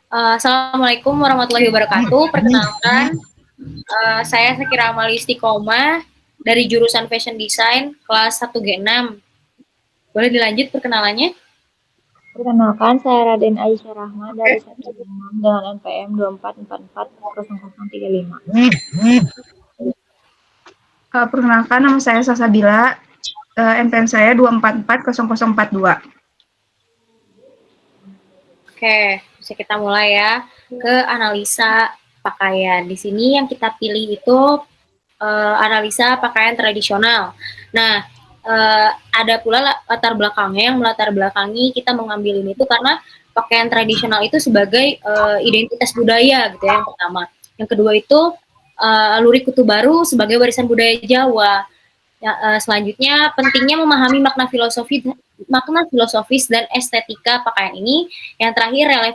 Assalamualaikum warahmatullahi wabarakatuh. Perkenalkan, saya Sekira Amali Istiqomah dari jurusan Fashion Design kelas 1G6. Boleh dilanjut perkenalannya? Perkenalkan, saya Raden Aisyah Rahma dari 1 dengan NPM 24440035. Perkenalkan, nama saya Sasabila, NPM saya 2440042. Oke, bisa kita mulai ya ke analisa pakaian. Di sini yang kita pilih itu analisa pakaian tradisional. Nah, ada pula latar belakangnya yang melatar belakangi kita mengambil ini itu karena pakaian tradisional itu sebagai identitas budaya gitu ya, yang pertama. Yang kedua itu lurik kutu baru sebagai warisan budaya Jawa. Ya, selanjutnya pentingnya memahami makna filosofis dan estetika pakaian ini. Yang terakhir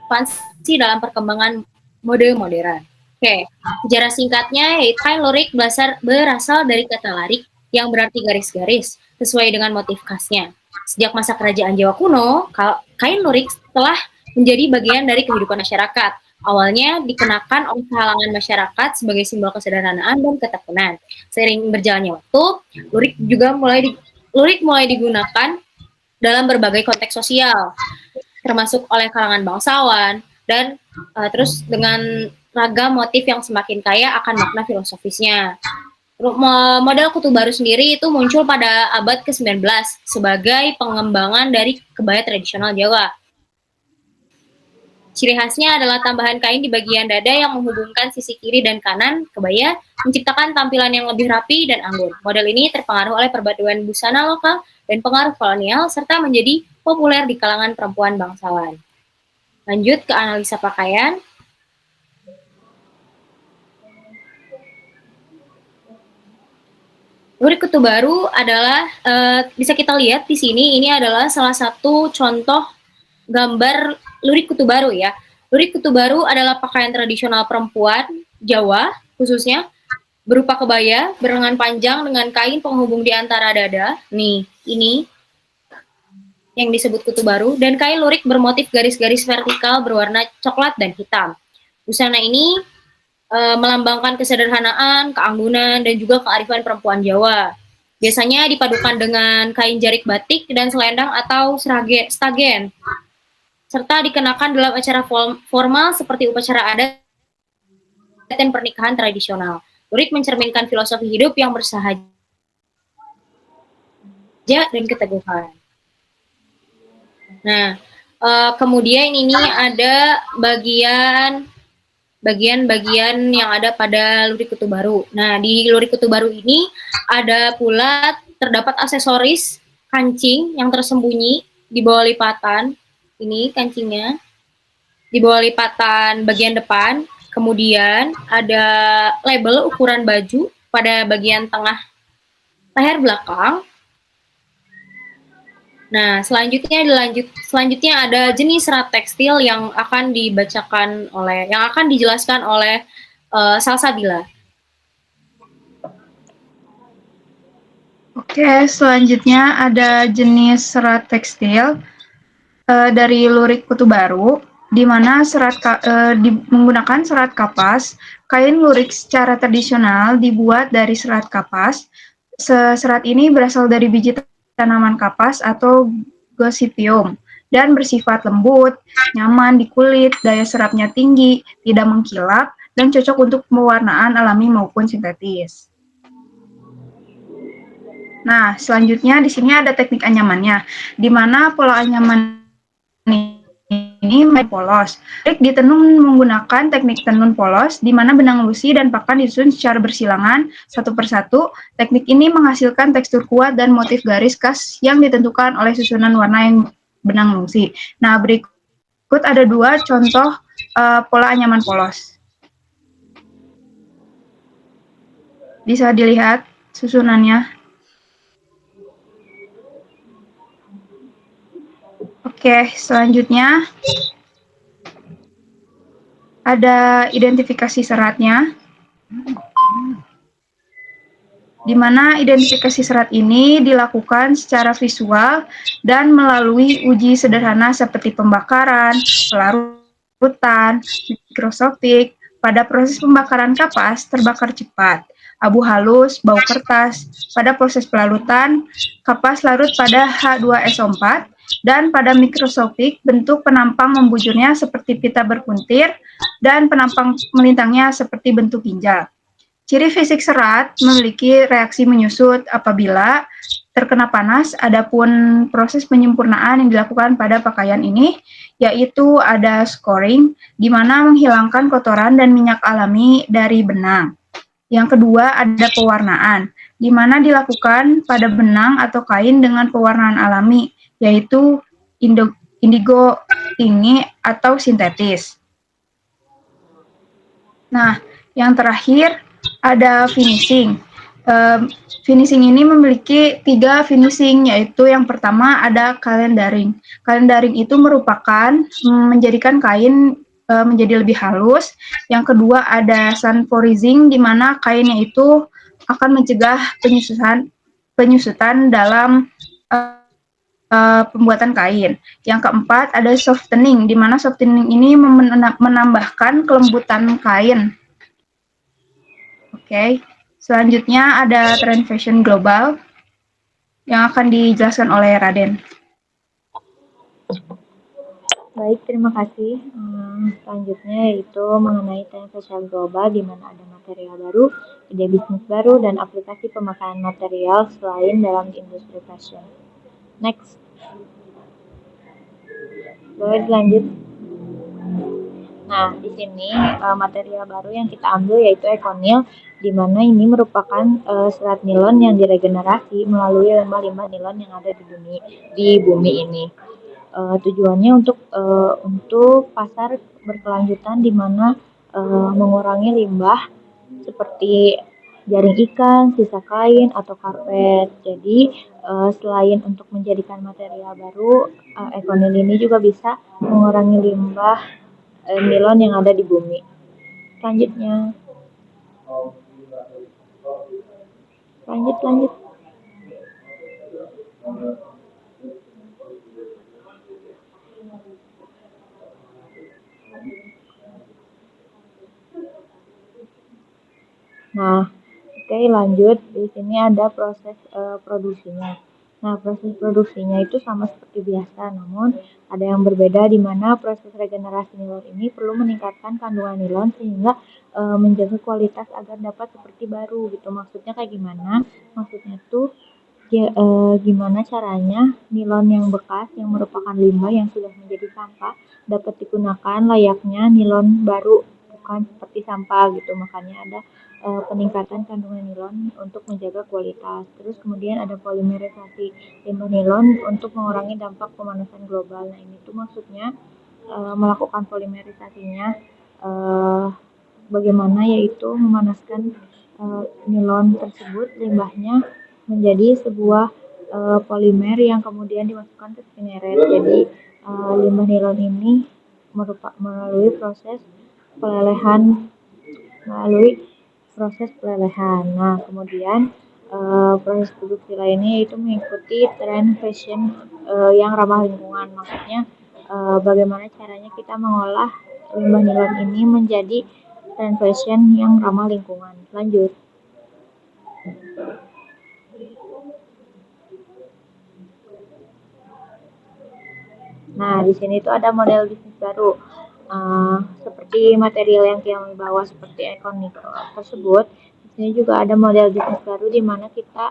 relevansi dalam perkembangan mode modern. Oke, sejarah singkatnya yaitu kain lurik berasal dari kata larik yang berarti garis-garis sesuai dengan motif khasnya. Sejak masa kerajaan Jawa kuno, kain lurik telah menjadi bagian dari kehidupan masyarakat. Awalnya dikenakan oleh kalangan masyarakat sebagai simbol kesederhanaan dan ketekunan. Seiring berjalannya waktu, lurik mulai digunakan dalam berbagai konteks sosial, termasuk oleh kalangan bangsawan, dan terus dengan ragam motif yang semakin kaya akan makna filosofisnya. Model kutu baru sendiri itu muncul pada abad ke-19 sebagai pengembangan dari kebaya tradisional Jawa. Ciri khasnya adalah tambahan kain di bagian dada yang menghubungkan sisi kiri dan kanan kebaya, menciptakan tampilan yang lebih rapi dan anggun. Model ini terpengaruh oleh perpaduan busana lokal dan pengaruh kolonial, serta menjadi populer di kalangan perempuan bangsawan. Lanjut ke analisa pakaian. Lurik kutu baru adalah bisa kita lihat di sini, ini adalah salah satu contoh gambar lurik kutu baru ya. Lurik kutu baru adalah pakaian tradisional perempuan Jawa khususnya, berupa kebaya berlengan panjang dengan kain penghubung di antara dada. Nih, ini yang disebut kutu baru, dan kain lurik bermotif garis-garis vertikal berwarna coklat dan hitam. Busana ini melambangkan kesederhanaan, keanggunan, dan juga kearifan perempuan Jawa. Biasanya dipadukan dengan kain jarik batik dan selendang atau stagen, serta dikenakan dalam acara formal seperti upacara adat dan pernikahan tradisional. Lurik mencerminkan filosofi hidup yang bersahaja dan keteguhan. Nah, kemudian ini ada bagian-bagian yang ada pada lurik kutu baru. Nah, di lurik kutu baru ini ada pula terdapat aksesoris kancing yang tersembunyi di bawah lipatan. Ini kancingnya di bawah lipatan bagian depan. Kemudian ada label ukuran baju pada bagian tengah leher belakang. Nah, selanjutnya ada jenis serat tekstil yang akan dijelaskan oleh Salsabila. Oke, selanjutnya ada jenis serat tekstil dari lurik kutu baru, di mana menggunakan serat kapas. Kain lurik secara tradisional dibuat dari serat kapas. Serat ini berasal dari biji tanaman kapas atau gossypium dan bersifat lembut, nyaman di kulit, daya serapnya tinggi, tidak mengkilap, dan cocok untuk pewarnaan alami maupun sintetis. Nah, selanjutnya di sini ada teknik anyamannya, di mana pola anyaman ini polos. Ditenun menggunakan teknik tenun polos, di mana benang lusi dan pakan disusun secara bersilangan satu persatu. Teknik ini menghasilkan tekstur kuat dan motif garis khas yang ditentukan oleh susunan warna yang benang lusi. Nah, berikut ada 2 contoh pola anyaman polos. Bisa dilihat susunannya. Oke, selanjutnya ada identifikasi seratnya. di mana identifikasi serat ini dilakukan secara visual dan melalui uji sederhana seperti pembakaran, pelarutan, mikroskopik. Pada proses pembakaran kapas terbakar cepat, abu halus, bau kertas. Pada proses pelarutan, kapas larut pada H2SO4 dan pada mikroskopik bentuk penampang membujurnya seperti pita berpuntir dan penampang melintangnya seperti bentuk ginjal. Ciri fisik serat memiliki reaksi menyusut apabila terkena panas, adapun proses penyempurnaan yang dilakukan pada pakaian ini yaitu ada scoring, di mana menghilangkan kotoran dan minyak alami dari benang. Yang kedua ada pewarnaan, di mana dilakukan pada benang atau kain dengan pewarnaan alami, yaitu indigo tinggi atau sintetis. Nah, yang terakhir ada finishing. Finishing ini memiliki 3 finishing, yaitu yang pertama ada calendaring. Calendaring itu merupakan menjadikan kain menjadi lebih halus. Yang kedua ada sunforizing, di mana kainnya itu akan mencegah penyusutan dalam pembuatan kain. Yang keempat ada softening, di mana softening ini menambahkan kelembutan kain. Oke, selanjutnya ada tren fashion global yang akan dijelaskan oleh Raden. Baik, terima kasih. Selanjutnya yaitu mengenai tren fashion global, di mana ada material baru, ide bisnis baru, dan aplikasi pemakaian material selain dalam industri fashion. Next. Boleh dilanjut. Nah, di sini material baru yang kita ambil yaitu Econil, di mana ini merupakan serat nilon yang diregenerasi melalui limbah-limbah nilon yang ada di bumi ini. Tujuannya untuk pasar berkelanjutan, di mana mengurangi limbah seperti jaring ikan, sisa kain, atau karpet. Jadi selain untuk menjadikan material baru, Econil ini juga bisa mengurangi limbah nilon yang ada di bumi. Selanjutnya, lanjut. Nah, oke, lanjut. Di sini ada proses produksinya. Nah, proses produksinya itu sama seperti biasa, namun ada yang berbeda, di mana proses regenerasi nilon ini perlu meningkatkan kandungan nilon sehingga menjaga kualitas agar dapat seperti baru gitu. Maksudnya kayak gimana? Maksudnya tuh gimana caranya nilon yang bekas yang merupakan limbah yang sudah menjadi sampah dapat digunakan layaknya nilon baru, bukan seperti sampah gitu. Makanya ada peningkatan kandungan nilon untuk menjaga kualitas. Terus kemudian ada polimerisasi limbah nilon untuk mengurangi dampak pemanasan global. Nah, ini tuh maksudnya melakukan polimerisasinya bagaimana, yaitu memanaskan nilon tersebut, limbahnya menjadi sebuah polimer yang kemudian dimasukkan ke spinneret. Jadi limbah nilon ini melalui proses pelelehan. Nah, kemudian proses produksi lainnya yaitu mengikuti tren fashion yang ramah lingkungan. Maksudnya bagaimana caranya kita mengolah limbah nilon ini menjadi tren fashion yang ramah lingkungan. Lanjut. Nah, di sini tuh ada model bisnis baru. Seperti material yang kami bawa seperti Econic tersebut, di sini juga ada model bisnis baru, di mana kita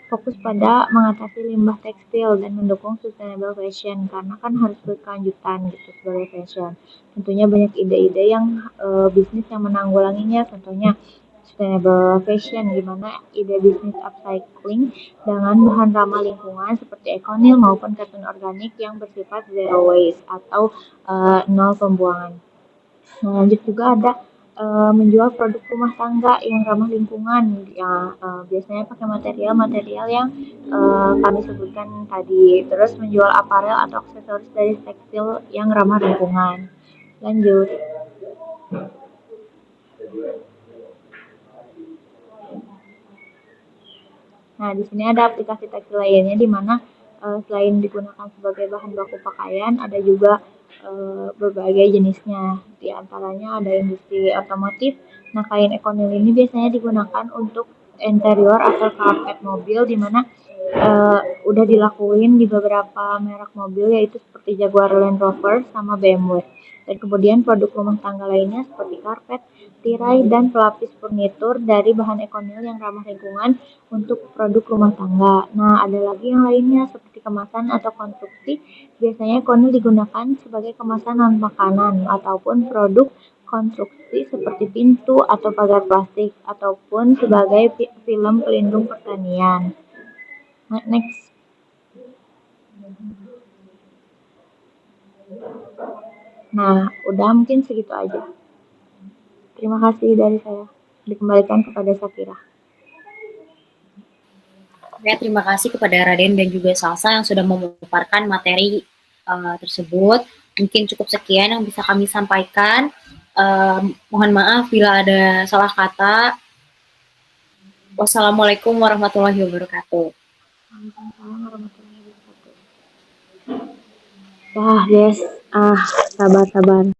fokus pada mengatasi limbah tekstil dan mendukung sustainable fashion, karena kan harus berkelanjutan gitu sebagai fashion. Tentunya banyak ide-ide yang bisnis yang menanggulanginya, contohnya sustainable fashion, di mana ide bisnis upcycling dengan bahan ramah lingkungan seperti Econil maupun katun organik yang bersifat zero waste atau nol pembuangan. Nah, lanjut juga ada menjual produk rumah tangga yang ramah lingkungan, ya biasanya pakai material yang kami sebutkan tadi. Terus menjual aparel atau aksesoris dari tekstil yang ramah lingkungan. Lanjut. Nah, di sini ada aplikasi tekstil lainnya di mana selain digunakan sebagai bahan baku pakaian, ada juga berbagai jenisnya. Di antaranya ada industri otomotif. Nah, kain ekonil ini biasanya digunakan untuk interior atau karpet mobil, di mana udah dilakuin di beberapa merek mobil, yaitu seperti Jaguar Land Rover sama BMW. Dan kemudian produk rumah tangga lainnya seperti karpet, tirai, dan pelapis furnitur dari bahan ekonil yang ramah lingkungan untuk produk rumah tangga. Nah, ada lagi yang lainnya seperti kemasan atau konstruksi. Biasanya ekonil digunakan sebagai kemasan non makanan ataupun produk konstruksi seperti pintu atau pagar plastik ataupun sebagai film pelindung pertanian. Next. Nah, udah mungkin segitu aja. Terima kasih dari saya. Dikembalikan kepada Sakira. Oke, terima kasih kepada Raden dan juga Salsa yang sudah memaparkan materi tersebut. Mungkin cukup sekian yang bisa kami sampaikan. Mohon maaf bila ada salah kata. Wassalamualaikum warahmatullahi wabarakatuh. Waalaikumsalam warahmatullahi wabarakatuh. Guys, sabar.